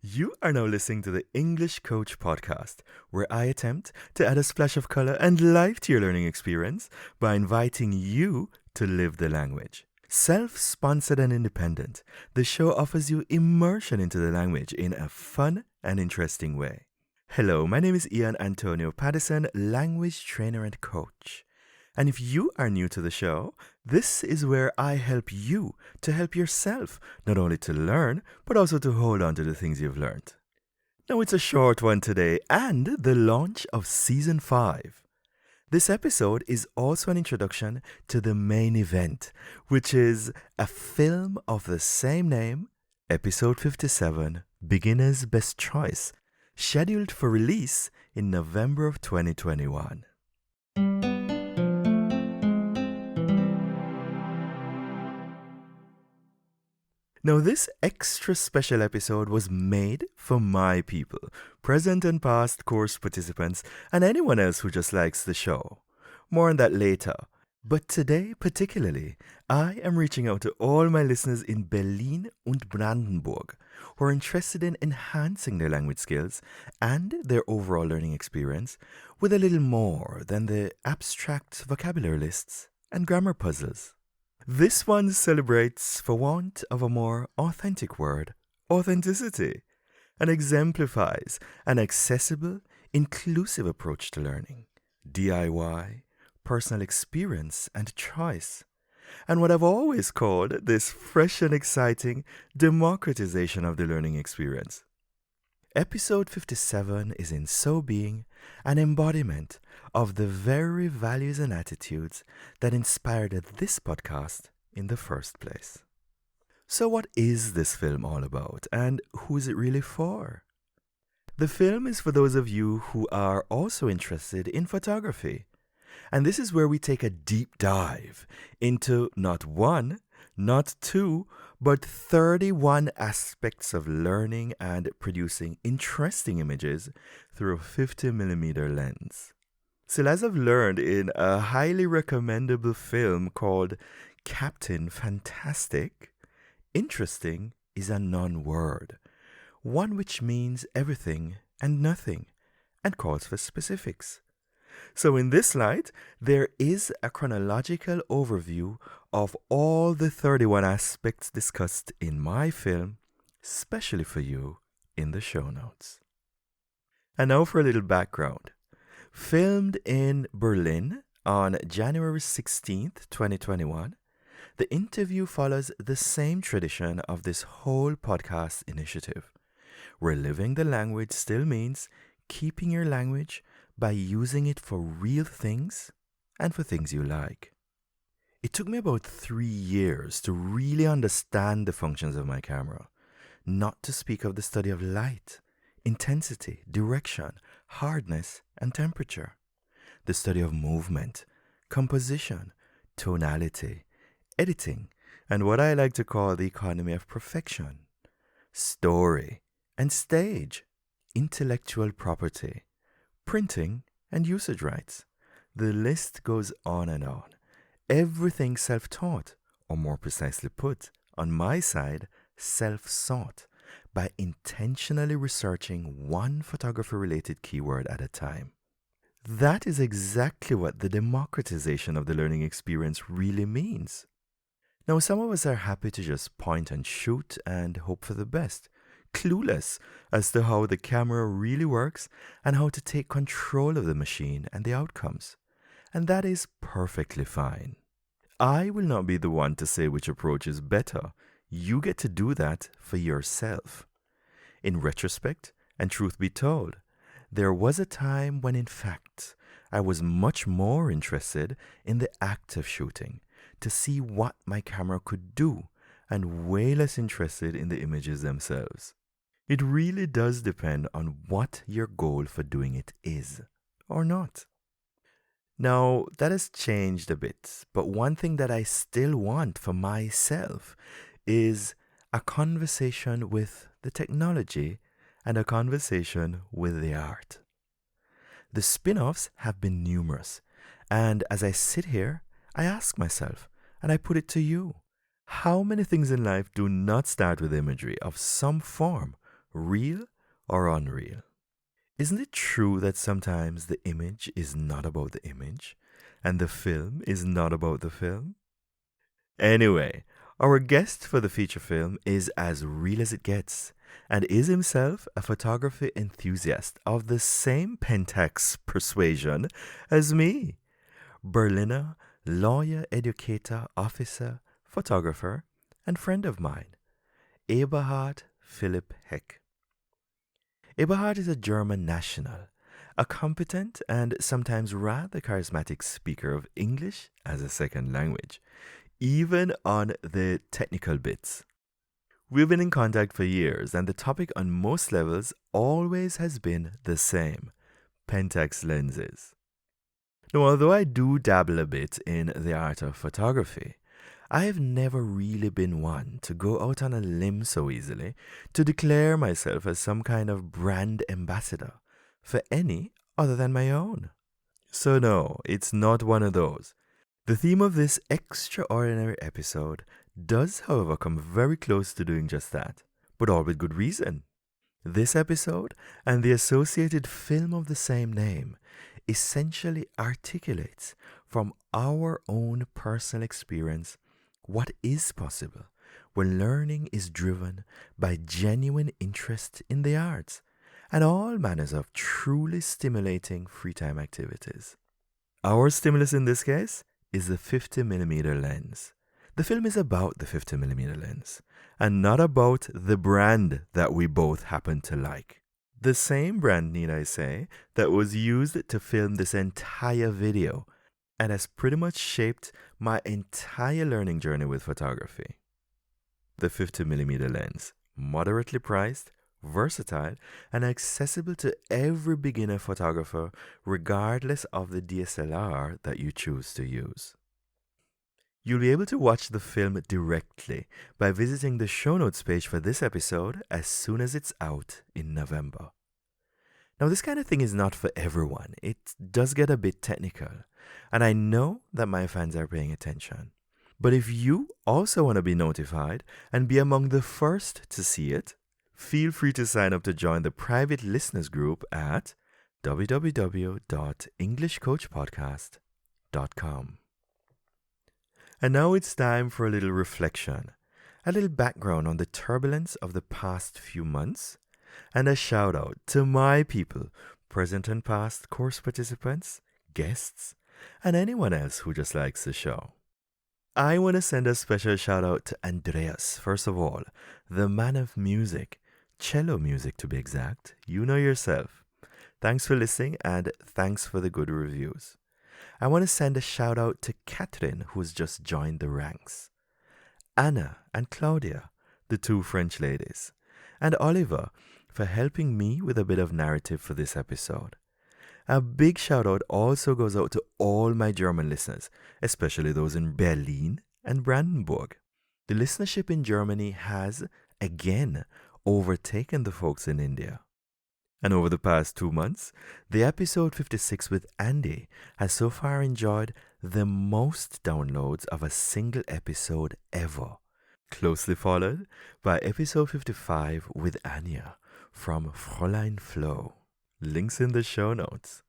You are now listening to the English Coach podcast, where I attempt to add a splash of color and life to your learning experience by inviting you to live the language. Self-sponsored and independent, the show offers you immersion into the language in a fun and interesting way. Hello, my name is Ian Antonio Patterson, language trainer and coach. And if you are new to the show, this is where I help you to help yourself, not only to learn, but also to hold on to the things you've learned. Now, it's a short one today and the launch of Season 5. This episode is also an introduction to the main event, which is a film of the same name, Episode 57, Beginner's Best Choice, scheduled for release in November of 2021. Now, this extra special episode was made for my people, present and past course participants, and anyone else who just likes the show. More on that later. But today, particularly, I am reaching out to all my listeners in Berlin and Brandenburg who are interested in enhancing their language skills and their overall learning experience with a little more than the abstract vocabulary lists and grammar puzzles. This one celebrates, for want of a more authentic word, authenticity, and exemplifies an accessible, inclusive approach to learning, DIY, personal experience and choice, and what I've always called this fresh and exciting democratization of the learning experience. Episode 57 is in so being an embodiment of the very values and attitudes that inspired this podcast in the first place. So what is this film all about, and who is it really for? The film is for those of you who are also interested in photography, and this is where we take a deep dive into not one, not two, but 31 aspects of learning and producing interesting images through a 50mm lens. So as I've learned in a highly recommendable film called Captain Fantastic, interesting is a non-word, one which means everything and nothing, and calls for specifics. So in this light, there is a chronological overview of all the 31 aspects discussed in my film, specially for you in the show notes. And now for a little background. Filmed in Berlin on January 16th, 2021, the interview follows the same tradition of this whole podcast initiative, where living the language still means keeping your language by using it for real things and for things you like. It took me about 3 years to really understand the functions of my camera, not to speak of the study of light, intensity, direction, hardness, and temperature, the study of movement, composition, tonality, editing, and what I like to call the economy of perfection, story and stage, intellectual property, printing and usage rights. The list goes on and on. Everything self-taught, or more precisely put, on my side, self-sought, by intentionally researching one photography-related keyword at a time. That is exactly what the democratization of the learning experience really means. Now, some of us are happy to just point and shoot and hope for the best, clueless as to how the camera really works and how to take control of the machine and the outcomes. And that is perfectly fine. I will not be the one to say which approach is better. You get to do that for yourself. In retrospect, and truth be told, there was a time when, in fact, I was much more interested in the act of shooting to see what my camera could do, and way less interested in the images themselves. It really does depend on what your goal for doing it is, or not. Now, that has changed a bit, but one thing that I still want for myself is a conversation with the technology and a conversation with the art. The spin-offs have been numerous, and as I sit here, I ask myself, and I put it to you, how many things in life do not start with imagery of some form real or unreal? Isn't it true that sometimes the image is not about the image and the film is not about the film? Anyway, our guest for the feature film is as real as it gets and is himself a photography enthusiast of the same Pentax persuasion as me. Berliner, lawyer, educator, officer, photographer, and friend of mine, Eberhard Philipp Heck. Eberhard is a German national, a competent and sometimes rather charismatic speaker of English as a second language, even on the technical bits. We've been in contact for years, and the topic on most levels always has been the same: Pentax lenses. Now, although I do dabble a bit in the art of photography, I have never really been one to go out on a limb so easily to declare myself as some kind of brand ambassador for any other than my own. So no, it's not one of those. The theme of this extraordinary episode does, however, come very close to doing just that, but all with good reason. This episode and the associated film of the same name essentially articulates from our own personal experience what is possible when learning is driven by genuine interest in the arts and all manners of truly stimulating free time activities. Our stimulus in this case is the 50mm lens. The film is about the 50mm lens and not about the brand that we both happen to like. The same brand, need I say, that was used to film this entire video and has pretty much shaped my entire learning journey with photography. The 50mm lens, moderately priced, versatile, and accessible to every beginner photographer regardless of the DSLR that you choose to use. You'll be able to watch the film directly by visiting the show notes page for this episode as soon as it's out in November. Now, this kind of thing is not for everyone. It does get a bit technical, and I know that my fans are paying attention. But if you also want to be notified and be among the first to see it, feel free to sign up to join the private listeners group at www.englishcoachpodcast.com. And now it's time for a little reflection, a little background on the turbulence of the past few months, and a shout out to my people, present and past course participants, guests, and anyone else who just likes the show. I want to send a special shout out to Andreas, first of all, the man of music, cello music to be exact. You know yourself. Thanks for listening and thanks for the good reviews. I want to send a shout out to Catherine, who's just joined the ranks, Anna and Claudia, the two French ladies, and Oliver for helping me with a bit of narrative for this episode. A big shout out also goes out to all my German listeners, especially those in Berlin and Brandenburg. The listenership in Germany has, again, overtaken the folks in India. And over the past 2 months, the episode 56 with Andy has so far enjoyed the most downloads of a single episode ever, closely followed by episode 55 with Anya from Fräulein Flo. Links in the show notes.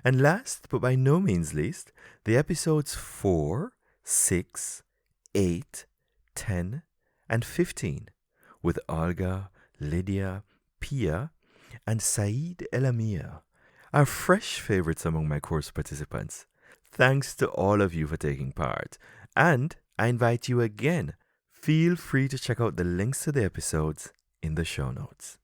And last, but by no means least, the episodes 4, 6, 8, 10, and 15 with Olga, Lydia, Pia, and Saeed El Amir are fresh favorites among my course participants. Thanks to all of you for taking part. And I invite you again, feel free to check out the links to the episodes in the show notes.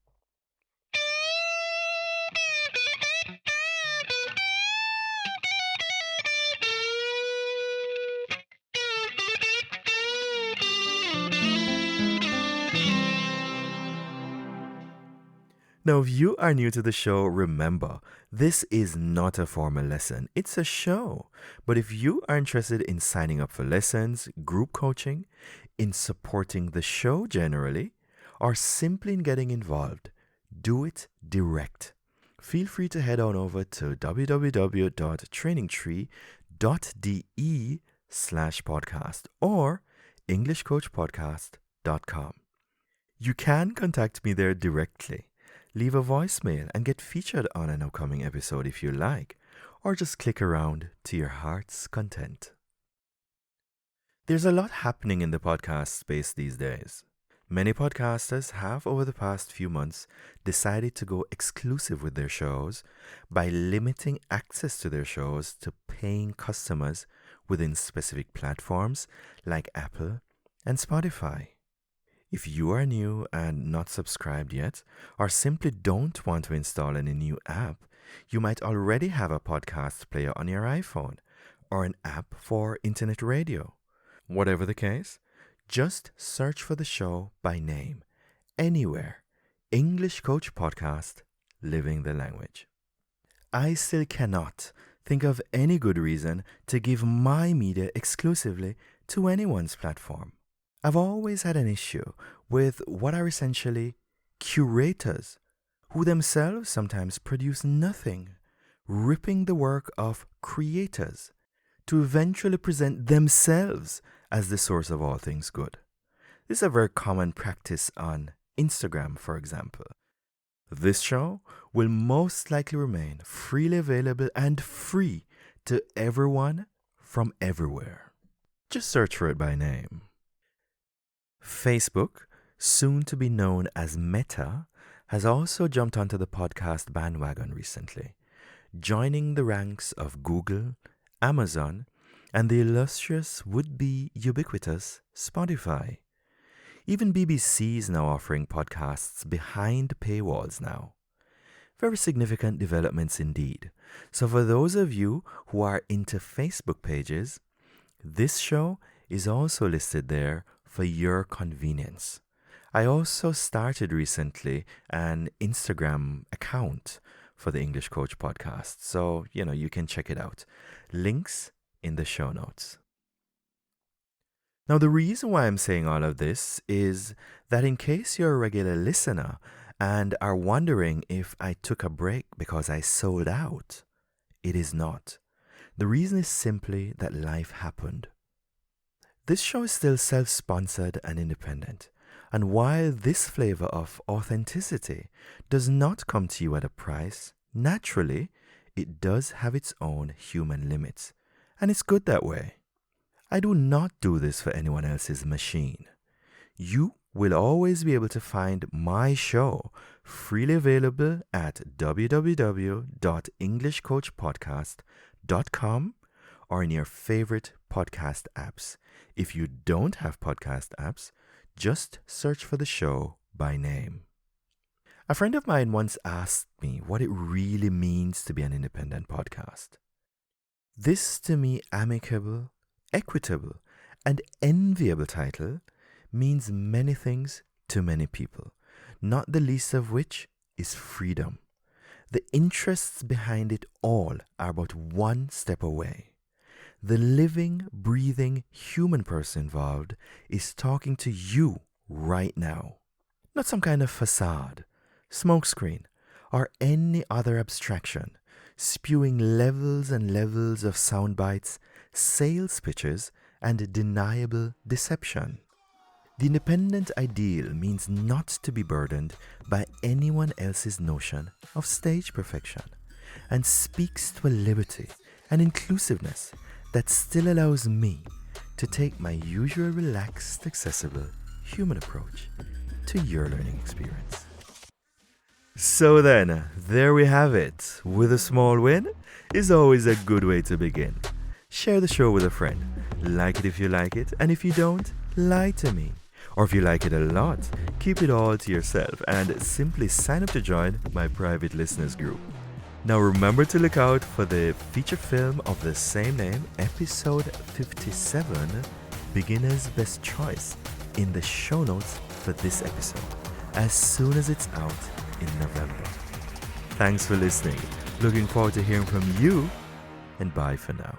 Now, if you are new to the show, remember, this is not a formal lesson. It's a show. But if you are interested in signing up for lessons, group coaching, in supporting the show generally, or simply in getting involved, do it direct. Feel free to head on over to www.trainingtree.de/podcast or englishcoachpodcast.com. You can contact me there directly. Leave a voicemail and get featured on an upcoming episode if you like, or just click around to your heart's content. There's a lot happening in the podcast space these days. Many podcasters have, over the past few months, decided to go exclusive with their shows by limiting access to their shows to paying customers within specific platforms like Apple and Spotify. If you are new and not subscribed yet, or simply don't want to install any new app, you might already have a podcast player on your iPhone or an app for internet radio. Whatever the case, just search for the show by name anywhere. English Coach Podcast, Living the Language. I still cannot think of any good reason to give my media exclusively to anyone's platform. I've always had an issue with what are essentially curators, who themselves sometimes produce nothing, ripping the work of creators to eventually present themselves as the source of all things good. This is a very common practice on Instagram, for example. This show will most likely remain freely available and free to everyone from everywhere. Just search for it by name. Facebook, soon to be known as Meta, has also jumped onto the podcast bandwagon recently, joining the ranks of Google, Amazon, and the illustrious would-be ubiquitous Spotify. Even BBC is now offering podcasts behind paywalls now. Very significant developments indeed. So for those of you who are into Facebook pages, this show is also listed there for your convenience. I also started recently an Instagram account for the English Coach Podcast, so you can check it out. Links in the show notes. Now, the reason why I'm saying all of this is that in case you're a regular listener and are wondering if I took a break because I sold out, it is not. The reason is simply that life happened. This show is still self-sponsored and independent, and while this flavor of authenticity does not come to you at a price, naturally, it does have its own human limits, and it's good that way. I do not do this for anyone else's machine. You will always be able to find my show freely available at www.englishcoachpodcast.com or in your favorite podcast apps. If you don't have podcast apps, just search for the show by name. A friend of mine once asked me what it really means to be an independent podcast. This, to me, amicable, equitable, and enviable title means many things to many people, not the least of which is freedom. The interests behind it all are but one step away. The living, breathing human person involved is talking to you right now, not some kind of facade, smokescreen, or any other abstraction, spewing levels and levels of sound bites, sales pitches, and deniable deception. The independent ideal means not to be burdened by anyone else's notion of stage perfection, and speaks to a liberty and inclusiveness that still allows me to take my usual relaxed, accessible, human approach to your learning experience. So then, there we have it. With a small win is always a good way to begin. Share the show with a friend. Like it if you like it, and if you don't, lie to me. Or if you like it a lot, keep it all to yourself and simply sign up to join my private listeners group. Now remember to look out for the feature film of the same name, episode 57, Beginner's Best Choice, in the show notes for this episode, as soon as it's out in November. Thanks for listening. Looking forward to hearing from you, and bye for now.